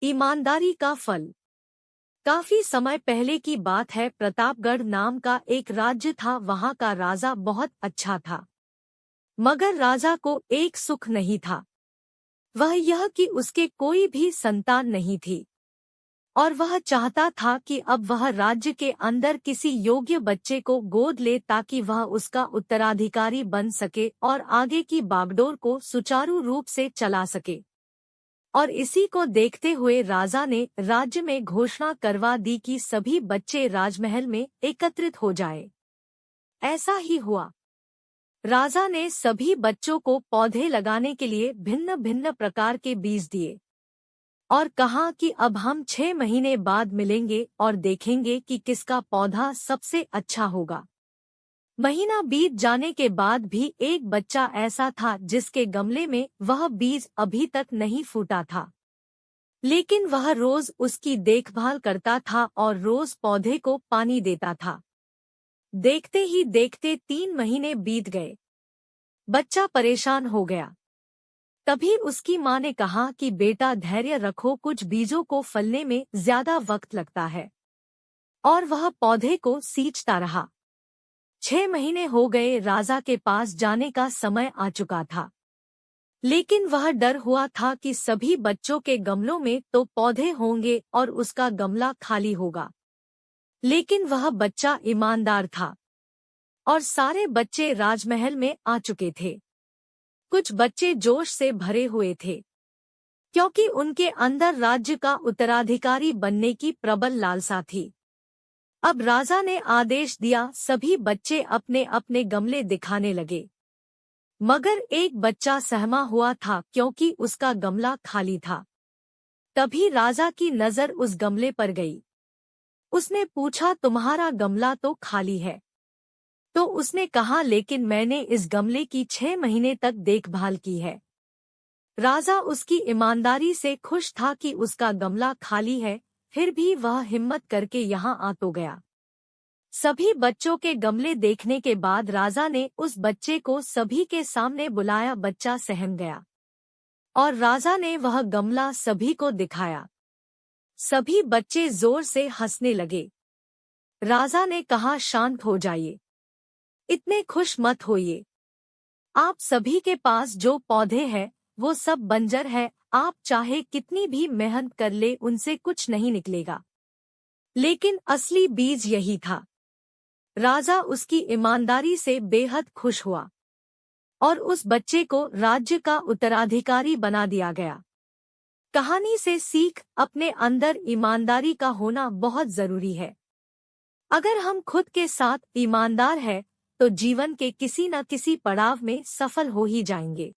ईमानदारी का फल। काफी समय पहले की बात है। प्रतापगढ़ नाम का एक राज्य था। वहां का राजा बहुत अच्छा था, मगर राजा को एक सुख नहीं था। वह यह कि उसके कोई भी संतान नहीं थी, और वह चाहता था कि अब वह राज्य के अंदर किसी योग्य बच्चे को गोद ले, ताकि वह उसका उत्तराधिकारी बन सके और आगे की बागडोर को सुचारू रूप से चला सके। और इसी को देखते हुए राजा ने राज्य में घोषणा करवा दी कि सभी बच्चे राजमहल में एकत्रित हो जाए। ऐसा ही हुआ। राजा ने सभी बच्चों को पौधे लगाने के लिए भिन्न भिन्न प्रकार के बीज दिए और कहा कि अब हम 6 महीने बाद मिलेंगे और देखेंगे कि किसका पौधा सबसे अच्छा होगा। महीना बीत जाने के बाद भी एक बच्चा ऐसा था जिसके गमले में वह बीज अभी तक नहीं फूटा था, लेकिन वह रोज उसकी देखभाल करता था और रोज पौधे को पानी देता था। देखते ही देखते 3 महीने बीत गए। बच्चा परेशान हो गया। तभी उसकी माँ ने कहा कि बेटा धैर्य रखो, कुछ बीजों को फलने में ज्यादा वक्त लगता है। और वह पौधे को सींचता रहा। 6 महीने हो गए। राजा के पास जाने का समय आ चुका था, लेकिन वह डर हुआ था कि सभी बच्चों के गमलों में तो पौधे होंगे और उसका गमला खाली होगा। लेकिन वह बच्चा ईमानदार था और सारे बच्चे राजमहल में आ चुके थे। कुछ बच्चे जोश से भरे हुए थे, क्योंकि उनके अंदर राज्य का उत्तराधिकारी बनने की प्रबल लालसा थी। अब राजा ने आदेश दिया, सभी बच्चे अपने अपने गमले दिखाने लगे। मगर एक बच्चा सहमा हुआ था, क्योंकि उसका गमला खाली था। तभी राजा की नजर उस गमले पर गई। उसने पूछा, तुम्हारा गमला तो खाली है? तो उसने कहा, लेकिन मैंने इस गमले की 6 महीने तक देखभाल की है। राजा उसकी ईमानदारी से खुश था कि उसका गमला खाली है, फिर भी वह हिम्मत करके यहाँ आ तो गया। सभी बच्चों के गमले देखने के बाद राजा ने उस बच्चे को सभी के सामने बुलाया। बच्चा सहम गया और राजा ने वह गमला सभी को दिखाया। सभी बच्चे जोर से हंसने लगे। राजा ने कहा, शांत हो जाइए, इतने खुश मत होइए। आप सभी के पास जो पौधे हैं वो सब बंजर है। आप चाहे कितनी भी मेहनत कर ले, उनसे कुछ नहीं निकलेगा। लेकिन असली बीज यही था। राजा उसकी ईमानदारी से बेहद खुश हुआ और उस बच्चे को राज्य का उत्तराधिकारी बना दिया गया। कहानी से सीख, अपने अंदर ईमानदारी का होना बहुत जरूरी है। अगर हम खुद के साथ ईमानदार हैं तो जीवन के किसी न किसी पड़ाव में सफल हो ही जाएंगे।